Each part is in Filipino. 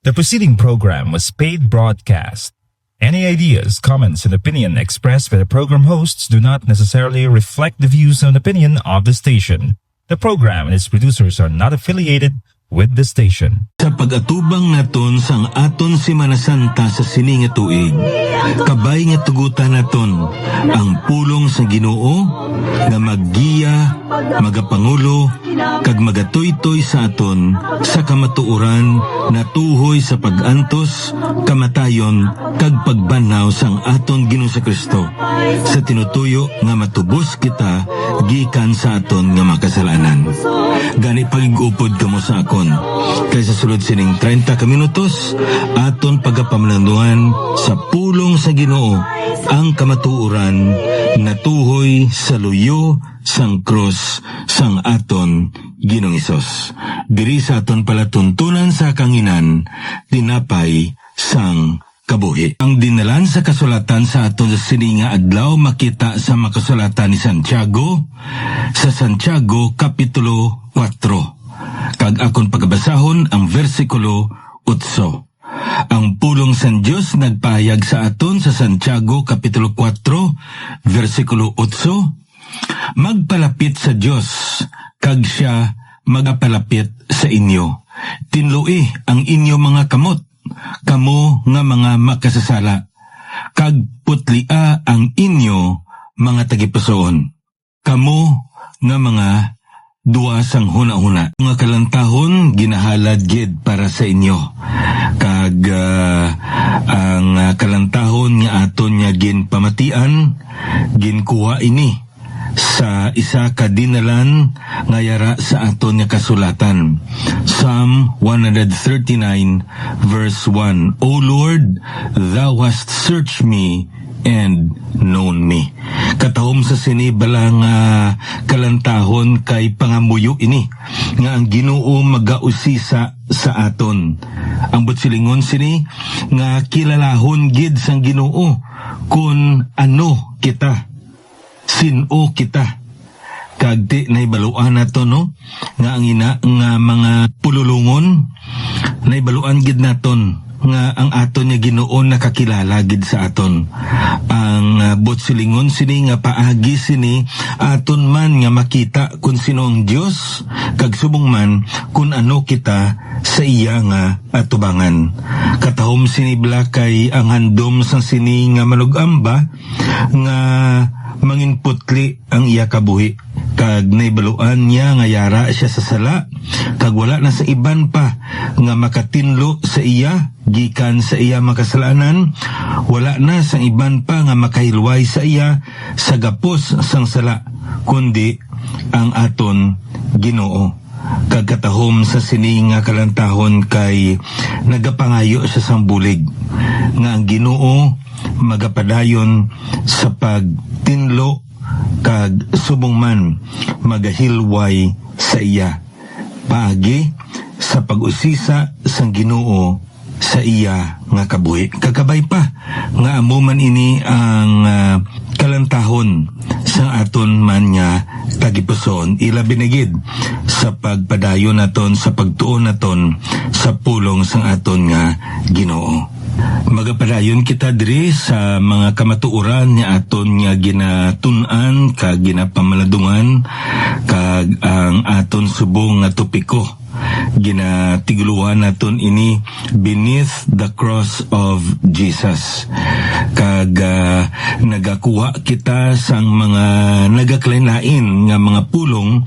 The preceding program was paid broadcast. Any ideas, comments, and opinion expressed by the program hosts do not necessarily reflect the views and opinion of the station. The program and its producers are not affiliated with the station. Sa pag-atubang naton sang aton Semana Santa sa sini nga tuig, kabay nga tugutan naton ang pulong sa Ginoo nga maggiya, magapangulo, kag magatuytoy sa aton sa kamatuoran na tuhoy sa pag-antos, kamatayon, kag pagbanaw sang aton Ginoo sa Kristo sa tinutuyo nga matubos kita gikan sa aton nga makasalanan. Gani pagigupod kamo sa akon kay sa sulod sining 30 ka minutos aton pagapamlanduan sa pulong sa Ginoo ang kamatuoran na tuhoy sa luyo sang krus sang aton Ginoong Hesus. Diri sa aton palatuntunan sa kanginan tinapay sang kabuhi. Ang dinalan sa kasulatan sa aton sa sininga adlaw makita sa makasulatan ni Santiago sa Santiago Kapitulo 4. Kag akon pagabasahon ang versikulo 8. Ang pulong sa Diyos nagpahayag sa aton sa Santiago Kapitulo 4, versikulo 8, magpalapit sa Diyos, kag siya magapalapit sa inyo. Tinlui ang inyo mga kamot, kamo nga mga makasasala, kag putlia ang inyo mga tagipusoon, kamo nga mga duwa sang huna-huna. Mga kalantahon ginahalad gid para sa inyo. Kag ang kalantahon nga aton nga ginpamatian, ginkuha ini sa isa ka dinalan nga yara sa aton nga kasulatan. Psalm 139 verse 1. O Lord, thou hast searched me and known me. Katahom sa sini balang kalantahon kay pangamuyo ini nga ang Ginoo magausisa sa aton. Ang butsilingon sini nga kilalahon gid sang Ginoo kun ano kita, sino kita. Kag di naibaluan nato no nga ang ina nga mga pululungon naibaluan gid naton nga ang aton nga Ginoo nakakilala gid sa aton. Ang botsilingon sini nga paagi sini aton man nga makita kung sino ang Dios kag subong man kung ano kita sa iya nga atubangan. Katahom sini blakay ang handom sang sini nga manugamba nga manginputli ang iya kabuhi. Kag naibaluan niya nga yara siya sa sala, kag wala na sa iban pa nga makatinlo sa iya gikan sa iya makasalanan, wala na sa iban pa nga makahilway sa iya sa gapos sang sala, kundi ang aton Ginoo. Kagkatahom sa sini nga kalantahon kay nagapangayo sa sambulig nga ang Ginoo magapadayon sa pagtinlo kag subong man magahilway sa iya paagi sa pag-usisa sang Ginoo sa iya nga kabuhi. Kakabay pa nga amo man ini ang kalantahon sa aton man nga tagipuson, ilabi na gid sa pagpadayon naton, sa pagtuon naton sa pulong sang aton nga Ginoo. Magapadayon kita diri sa mga kamatuoran nga aton nga ginatun-an kag ginapamaladungan kag ang aton subong nga topiko ginatiguluhan naton ini beneath the cross of Jesus. Kag nagakuha kita sang mga nagaklain-lain nga mga pulong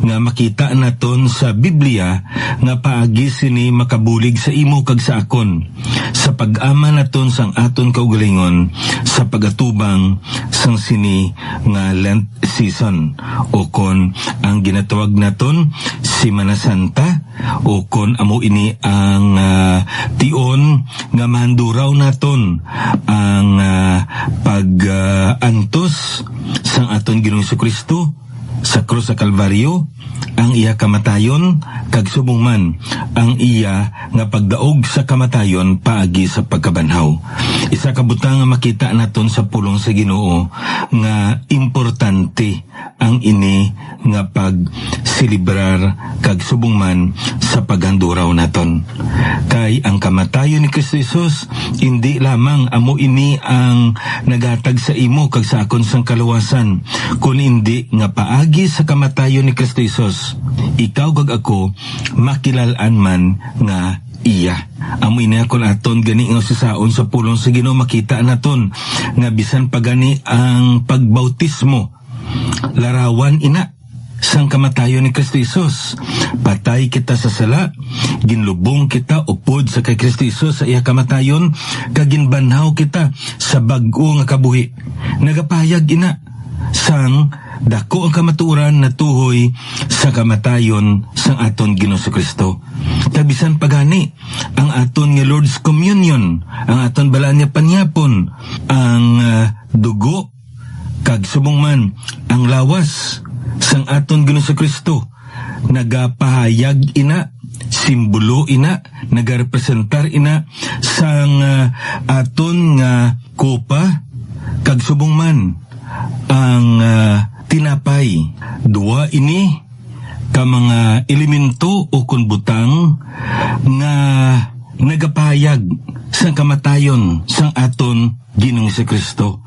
nga makita naton sa Biblia nga paagi sini makabulig sa imo kag sa akon sa pag-ama naton sang aton kaugalingon sa pagatubang sang sini nga Lent season o kon ang ginatawag naton Semana Santa o kon amo ini ang tion nga mahanduraw naton ang pag-antos sang aton Ginoong Kristo sa krus sa Kalbaryo ang iya kamatayon, kag subong man ang iya nga pagdaog sa kamatayon paagi sa pagkabanhaw. Isa ka butang nga makita naton sa pulong sa Ginoo nga importante ang ini nga pagsilibrar kag subong man sa paghanduraw naton. Kay ang kamatayon ni Kristo Jesus hindi lamang amo ini ang nagatag sa imo kag sa akon sang kaluwasan, kun hindi nga paagi sa kamatayon ni Kristo Jesus ikaw kag ako makilalaan man nga iya. Amo ini akon aton gani nga sisaon sa pulong sa Ginoo makita naton nga bisan pa gani ang pagbautismo larawan ina sang kamatayon ni Kristo Jesus. Patay kita sa sala, ginlubong kita upod sa kay Kristo Jesus sa iya kamatayon, kag ginbanhaw kita sa bag-o nga kabuhi. Nagapayag ina sang dako ang kamaturan na tuhoy sa kamatayon sang aton Ginoo Kristo. Tabisan pagani ang aton nga Lord's Communion, ang aton balaan nga panyapon, ang dugo kag subong man ang lawas sang aton Ginoo Kristo, nagapahayag ina, simbolo ina, nagarepresentar ina sang aton nga kopa kag subong man ang tinapay. Dua ini ka mga elemento o kunbutang nga nagapahayag sang kamatayon sang aton Ginoong Kristo.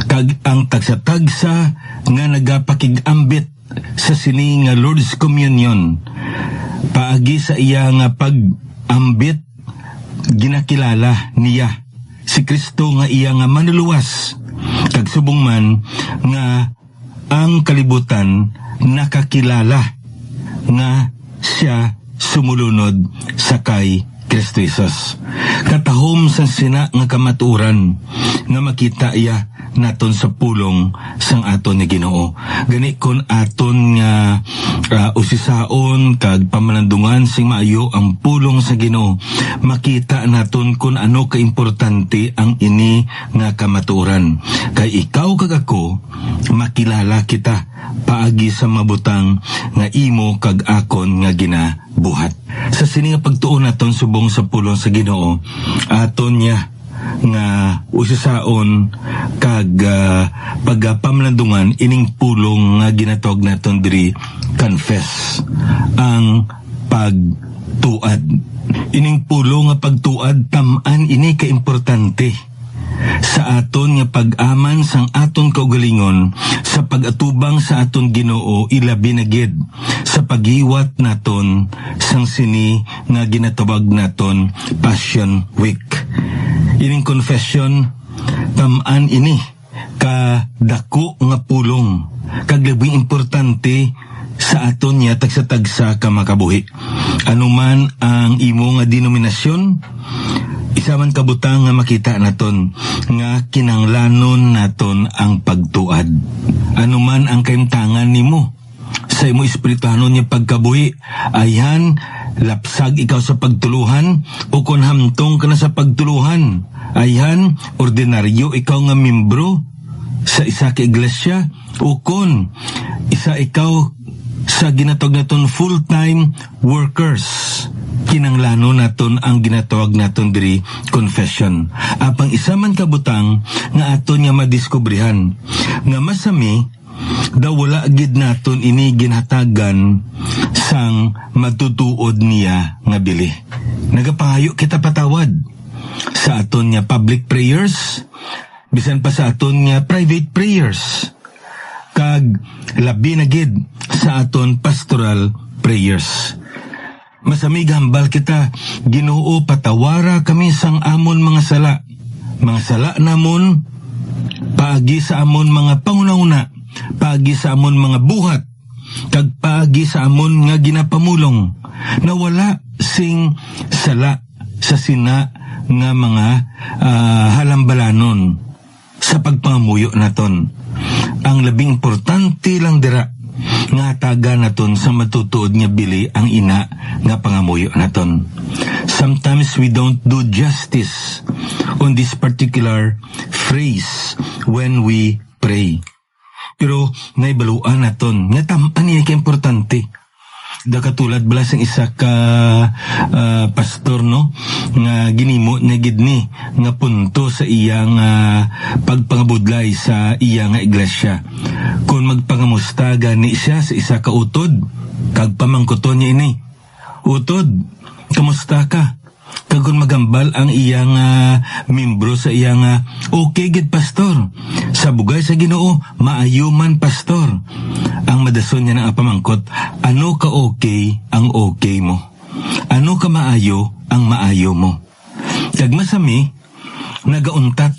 Kag ang tagsa-tagsa nga nagapakigambit sa sini nga Lord's Communion, paagi sa iya nga pag-ambit ginakilala niya si Kristo nga iya nga manuluwas, kag subong man nga ang kalibutan nakakilala nga siya sumulunod sa kay Kristo Jesus. Katahom sa sina nga kamaturan nga makita iya naton sa pulong sang aton nga Ginoo. Gani kon aton nga usisaon kag pamalandungan sing maayo ang pulong sa Ginoo, makita naton kun ano kaimportante ang ini nga kamaturan. Kay ikaw kag ako makilala kita paagi sa mabutang nga imo kag akon nga ginabuhat. Sa sini nga pagtuon naton subong sa pulong sa Ginoo, aton niya nga usisaon kag pagpamlandungan ining pulong nga ginatawag naton diri confess, ang pagtuad. Ining pulong nga pagtuad tam-an ini kaimportante sa aton nga pag-aman sang aton kaugalingon sa pag-atubang sa aton Ginoo, ilabi na gid sa paghiwat naton sang sini nga ginatawag naton Passion Week. Ining confession tam-an ini ka dako nga pulong kag labing importante sa aton niya tagsa-tagsa ka makabuhi. Anuman ang imo nga denominasyon, isa man kabutang nga makita naton nga kinanglanon naton ang pagtuad. Anuman ang kaimtangan nimo sa imo espirituhanon nga pagkabuhi, ayan lapsag ikaw sa pagtuluhan o kon hamtong ka na sa pagtuluhan, ayan ordinaryo ikaw nga membro sa isa ka iglesia o kon isa ikaw sa ginatawag naton full-time workers, kinanglano naton ang ginatawag naton diri confession. Apang isa man kabutang nga aton nga madiskubrihan nga masami daw wala gid naton ini ginhatagan sang matutuod niya nga bili. Nagapahayo kita patawad sa aton nga public prayers, bisan pa sa aton nga private prayers, kag labi na gid sa aton pastoral prayers. Masamig hambal kita, Ginoo, patawara kami sang amon mga sala namon paagi sa amon mga pangunahuna, paagi sa amon mga buhat, kag paagi sa amon nga ginapamulong, na wala sing sala sa sina nga mga halambalanon sa pagpangamuyo naton. Ang labing importante lang dira nga taga naton sa matutuod nga bili ang ina nga pangamuyo naton. Sometimes we don't do justice on this particular phrase when we pray. Pero naibaluan naton nga tamaan niya ka importante. Da katulad bala sang isa ka pastor no nga ginimo na gid ni nga punto sa iyang pagpangabudlay sa iya nga iglesia. Kung magpangamusta gani siya sa isa ka utod, kag pamangkuton niya ini. Utod, kamusta ka? Kag kung magambal ang iyang membro sa iyang okay gid pastor. Sa bugay sa Ginoo, maayo man pastor. Ang madason niya na pamangkot, ano ka okay ang okay mo? Ano ka maayo ang maayo mo? Kag masami, nagauntat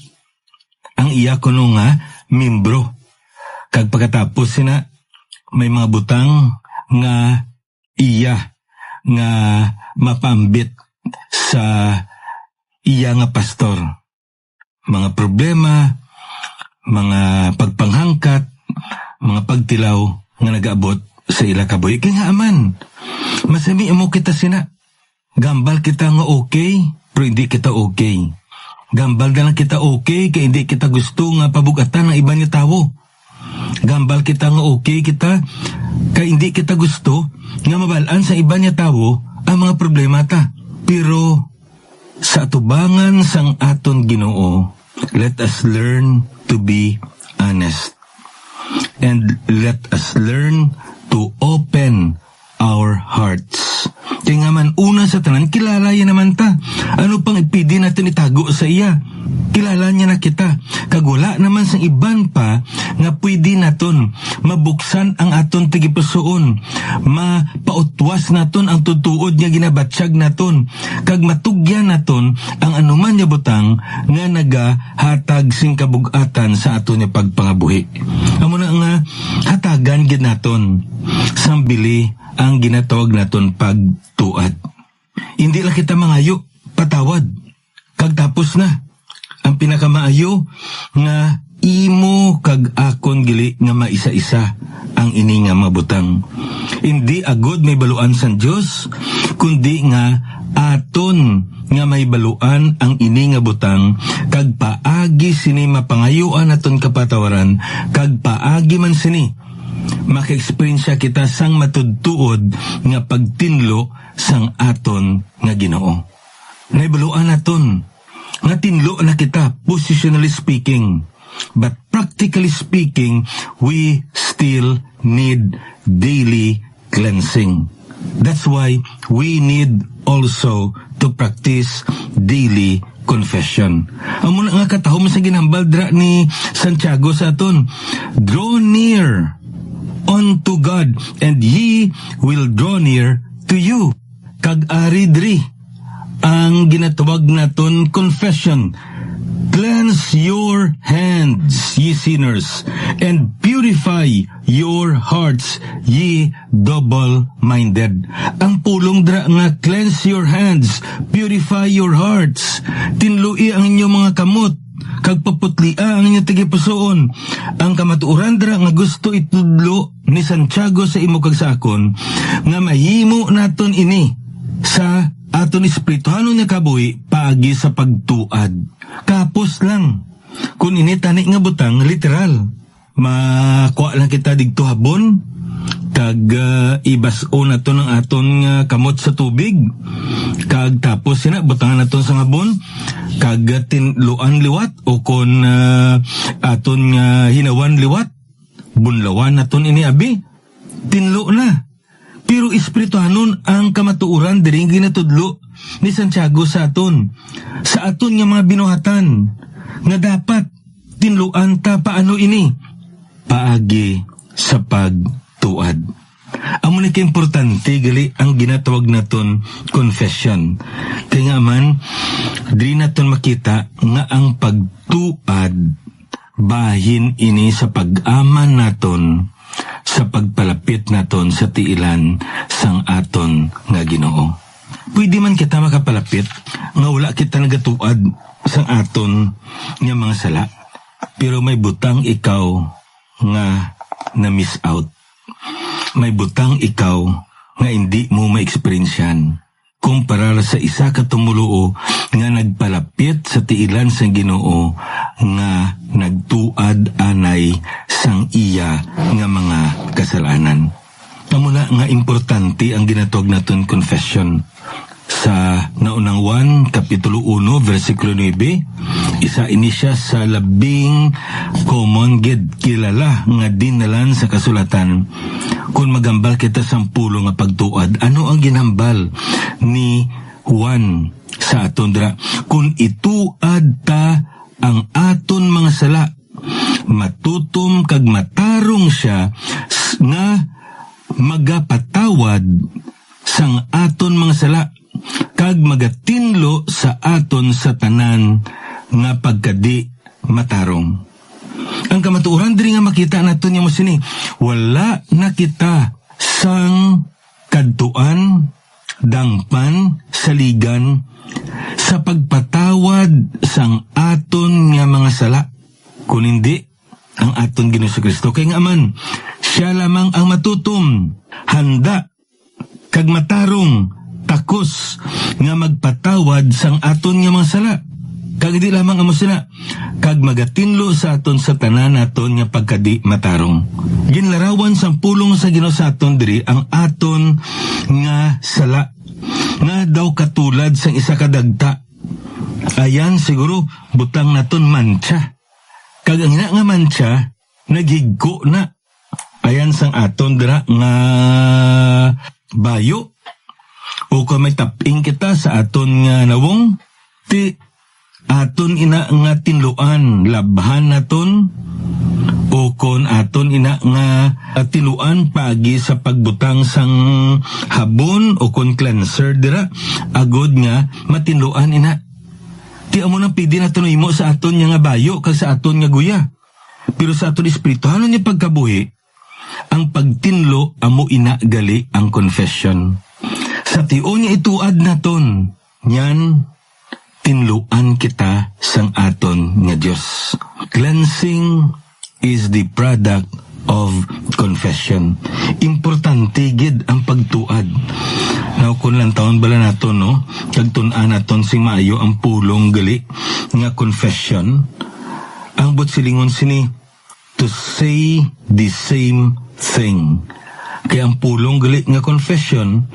ang iya kuno nga membro. Kag pagkatapos sina, may mga butang nga iya nga mapambit sa iya nga pastor. Mga problema, mga pagpanghangkat, mga pagtilaw nga nag-abot sa ila kaboy. Kaya nga aman, masami mo kita sina. Gambal kita nga okay, pero hindi kita okay. Gambal na lang kita okay, kaya hindi kita gusto nga pabugatan ng iba niya tao. Gambal kita nga okay kita, kaya hindi kita gusto nga mabalaan sa iba niya tao ang mga problema ta. Pero sa atubangan sang aton Ginoo, let us learn to be honest. And let us learn to open our hearts. Kaya nga man, una sa tanan, kilala yan naman ta. Ano pang ipidi natin itago sa iya? Kilala niya na kita. Kagula naman sa iban pa nga pwede naton mabuksan ang aton tigipusoon. Mapautwas naton ang tutuod nga ginabatsyag naton. Kag matugyan naton ang anuman niya butang nga nagahatag sing kabugatan sa aton nga pagpangabuhi. Amo na nga hatagan gid naton sambili ang ginatawag naton pagtuad. Hindi lang kita mangayo, patawad. Kag tapos na. Ang pinakamaayo nga imo kag akon gili nga maisa-isa ang ini nga mabutang. Hindi agod may baluan sa Dios, kundi nga aton nga may baluan ang ini nga butang, kag paagi sini mapangayuan aton kapatawaran, kag paagi man sini maka-experience kita sang matudtuod nga pagtinlo sang aton nga Ginoo. Naibaluan naton nga tinlo na kita, positionally speaking. But practically speaking, we still need daily cleansing. That's why we need also to practice daily confession. Amo na nga katahom sa ginambal dra ni Santiago sa aton. Draw near unto God, and He will draw near to you. Kag ari diri ang ginatawag naton confession. Cleanse your hands, ye sinners, and purify your hearts, ye double-minded. Ang pulong dra nga cleanse your hands, purify your hearts. Tinlui ang inyong mga kamot, kag paputlia ang inyong tigipusoon. Ang kamatuoran dra nga gusto itudlo ni Santiago sa imo kag sa akon, nga mahimo naton ini sa aton espirituhanon nga kabuhi paagi sa pagtuad. Kapos lang. Kung ini tani nga butang, literal. Makuha lang kita digto habon, kag ibaso na to ng aton nga kamot sa tubig, kag tapos sina butangan naton sa habon, kag tinluan liwat, o kon aton nga hinawan liwat, bunlawan naton ini abi, tinlo na. Pero espirituhanon ang kamatuoran diri ginatudlo ni Santiago sa aton. Sa aton nga mga binuhatan nga dapat tinluan ta paano ini? Paagi sa pagtuad. Amo ni importante gali ang ginatawag naton confession. Kaya nga man, diri naton makita nga ang pagtuad bahin ini sa pag-aman naton, sa pagpalapit naton sa tiilan sang aton nga Ginoo. Pwede man kita makapalapit nga wala kita nagatuad sang aton nga mga sala, pero may butang ikaw nga na-miss out. May butang ikaw nga hindi mo ma-experience yan. kumpara sa isa ka tumuluo nga nagpalapit sa tiilan sang Ginoo nga nagtuad anay sang iya nga mga kasalanan. Amuna nga importante ang ginatawag naton confession. Sa naunang 1, Kapitulo 1, versikulo 9, isa ini siya sa labing common gid kilala nga dinalan sa kasulatan. Kung magambal kita sa pulo nga pagtuad, ano ang ginambal ni Juan sa aton dira? Kung ituad ta ang aton mga sala, matutom kag matarong siya nga magapatawad sang aton mga sala, kag magatinlo sa aton sa tanan nga pagkadi matarong. Ang kamatuoran diri nga makita naton yung sini, wala na kita sang kadtuan, dangpan, saligan sa pagpatawad sang aton nga mga sala, kun hindi ang aton Ginoong Kristo. Kay nga man, siya lamang ang matutom, handa, kag matarong, takos nga magpatawad sang aton nga mga sala. Kag di lamang amo sila, kag magatinlo sa aton sa tanan naton nga pagkadi matarong. Ginlarawan sang pulong sa Ginoo sa aton diri ang aton nga sala, nga daw katulad sang isa ka dagta. Ayan siguro butang naton mancha. Kag ang ina nga mancha naghigko na. Ayan sang aton dira nga bayo. O kung may taping kita sa aton nga nawong, ti aton ina nga tinluan, labhan naton, o kung aton ina nga tiluan pagi sa pagbutang sang habon o kung cleanser dira, agod nga matinluan ina. Ti amo nang pidi naton imo sa aton nga bayo kag sa aton nga guya. Pero sa aton espiritu, ano niya pagkabuhi? Ang pagtinlo amo ina gali ang confession. Sa tion niya ituad naton, yan, tinluan kita sang aton nga Diyos. Cleansing is the product of confession. Importante gid ang pagtuad. Now, kung lang taon bala naton, no? Kagtun-an naton sing maayo ang pulong gali nga confession. Ang silingon sini, to say the same thing. Kaya ang pulong gali nga confession,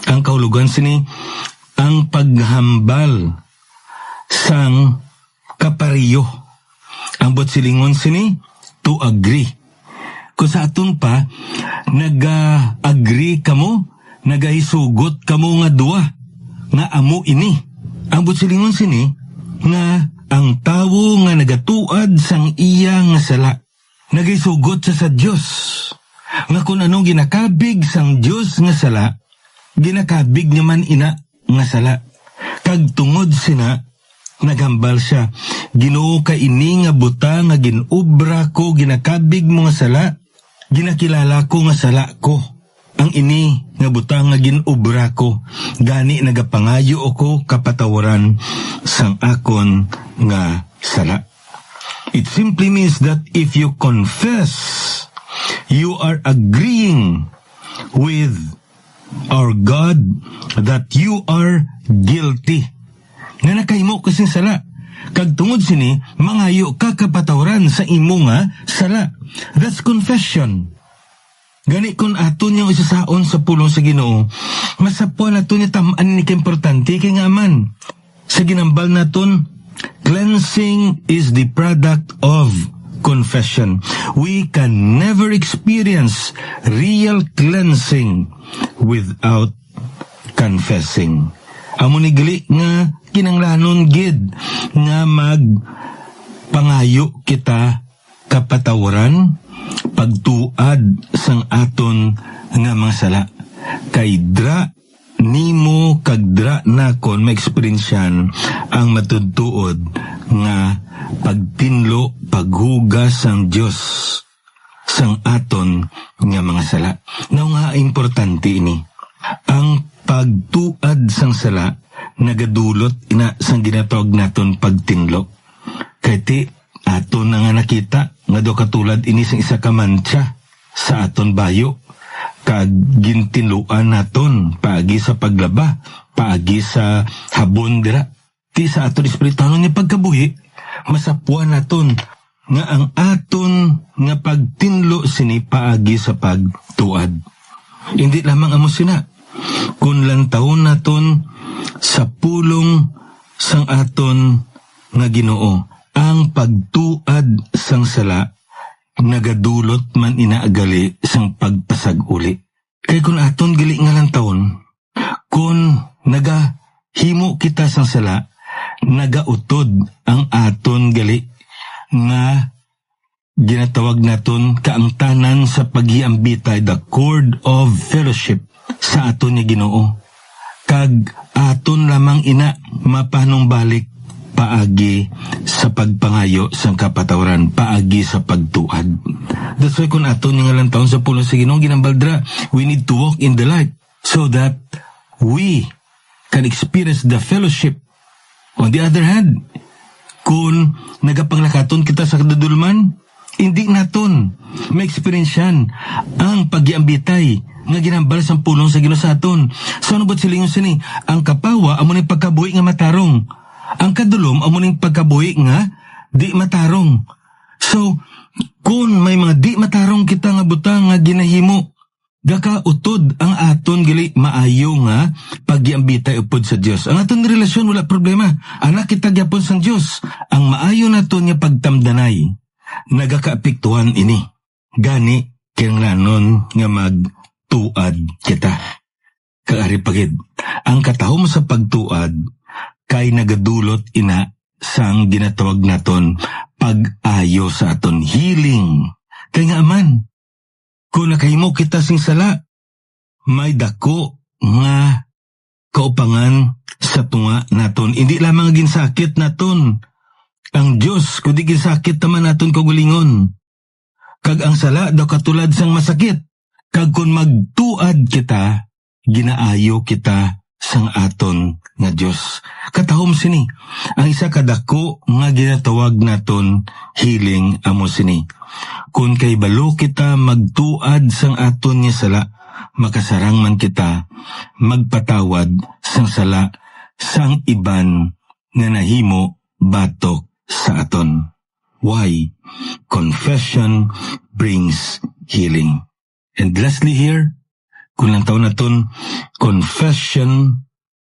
ang kahulugan sini, ang paghambal sang kapariyo. Ang silingon sini, to agree. Kung sa aton pa, nag-agree kamo, nagahisugot kamo nga duwa, nga amo ini. Ang silingon sini, nga ang tawo nga nagatuad sang iya nga sala, nagahisugot sa Diyos. Nga kung anong ginakabig sang Diyos nga sala, ginakabig naman ina nga sala. Kag tungod sina, naghambal siya, Ginoo ka ini nga buta nga ginubra ko, ginakabig mo nga sala, ginakilala ko nga sala ko. Ang ini nga buta nga ginubra ko, gani nagapangayo ako kapatawaran sang akon nga sala. It simply means that if you confess, you are agreeing with our God that you are guilty. Nga nakahimo kasing sala. Kag tungod sini, mangayo ka kapatawaran sa imo nga sala. That's confession. Gani kung aton yung isasaon sa pulong sa Ginoo, masapuan naton niya tamaan ni kaimportante kay nga man. Sa ginambal naton, cleansing is the product of confession. We can never experience real cleansing without confessing. Amo ni gali nga kinanglanon gid nga magpangayo kita kapatawaran, pagtuad sang aton nga mga sala. Kay dra nimo kag dra nakon ma-experiensyan ang matudtuod nga pagtinlo, paghugas sang Dios sang aton nga mga sala. Now nga importante ini, ang pagtuad sang sala nagadulot ina sang ginatawag naton pagtinlo. Kay ti aton na nga nakita nga do katulad ini sang isa ka mancha sa aton bayo. kag gintinluan naton paagi sa paglaba, paagi sa habon dira. Ti sa aton espirituhanon ni pagkabuhi, masapuan naton nga ang aton nga pagtinlo sini paagi sa pagtuad. Hindi lamang amo sina, kun lantawon naton sa pulong sang aton nga Ginoo, ang pagtuad sang sala nagadulot man inaagali sang pagpasag uli. Kay kun aton gali nga lantawon, kun nagahimo kita sang sala, nagautod ang aton gali nga ginatawag naton kaangtanan sa paghiambitay, the cord of fellowship sa aton nga Ginoo. Kag aton lamang ina mapanong balik paagi sa pagpangayo sang kapatawaran, paagi sa pagtuad. That's why kung aton nga lang taon sa pulong sa Ginoo ginambaldra, we need to walk in the light so that we can experience the fellowship. On the other hand, kung nagapanglakaton kita sa kadudulman, hindi naton ma-experiensyan ang pag-iambitay nga ginambal sa pulong sa Ginoo sa aton. So ano ba't silingon sini? Ang kapawa amo ning pagkabuhi nga matarong. Ang kadulom amo ning pagkabuhi nga di matarong. So kung may mga di matarong kita nga butang nga ginahimo, gaka utod ang aton gali maayo nga paggiambitay upod sa Dios. Ang aton relasyon wala problema. Anak kita gyapon sang Dios. Ang maayo naton nga pagtamdanay nagakaapektuhan ini. Gani kinahanglan nga magtuad kita. Kaari pagid. Ang katahom sa pagtuad kay nagadulot ina sang ginatawag naton pag-ayo sa aton, healing. Kay nga aman, kung nakahimo kita sing sala, may dako nga kaupangan sa tunga naton. Hindi lamang ginsakit naton ang Dios, kundi ginsakit naman naton kaugalingon. Kag ang sala daw katulad sang masakit. Kag kung magtuad kita, ginaayo kita sang aton nga Dios. Katahom sini, ang isa kadako nga ginatawag naton healing amo sini. Kung kay balo kita magtuad sang aton nga sala, makasarang man kita magpatawad sang sala sang iban nga nahimo batok sa aton. Why? Confession brings healing. And lastly here, kung lang taon naton, confession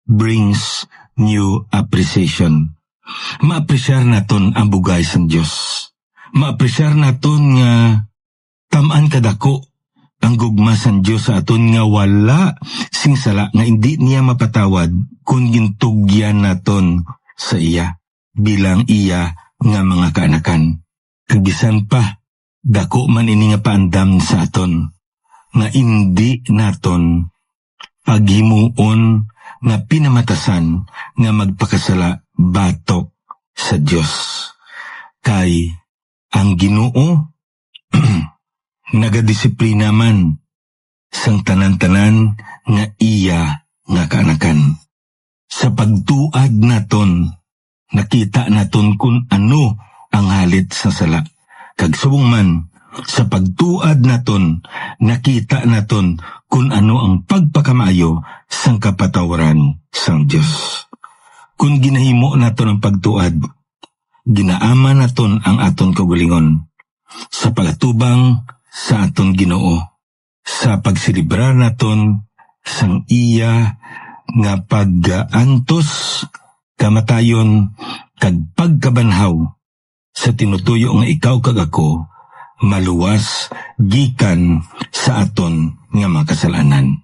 brings new appreciation. Maapresyar naton ang bugay sang Dios. Maapresyar naton nga tamaan kadako ang gugma sang Dios sa aton nga wala sing sala nga hindi niya mapatawad kung gintugyan naton sa iya bilang iya nga mga kaanakan. Kabisan pa, dako man ini nga paandam sa aton nga hindi naton paghimuon nga pinamatasan nga magpakasala batok sa Dios. Kay ang Ginoo nagadisiplina man sang tanan-tanan nga iya nga kaanakan. Sa pagtuad naton, nakita naton kung ano ang halit sa sala. Kag subong man, sa pagtuad naton, nakita naton kung ano ang pagpakamaayo sang kapatawaran sang Dios. Kung ginahimo naton ang pagtuad, ginaama naton ang aton kaugalingon sa pagatubang sa aton Ginoo, sa pagsilibrar naton sang iya nga pag-antos, kamatayon, kag pagkabanhaw sa tinutuyo nga ikaw kag ako maluwas gikan sa aton nga mga kasalanan.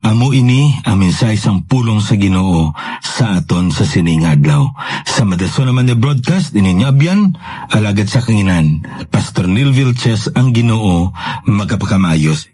Amo ini ang mensahe sang pulong sa Ginoo sa aton sa sining adlaw. Sa madason naman ni broadcast ininyo abyan alagad sa kanginan Pastor Neil Vilches ang Ginoo magapakamayos.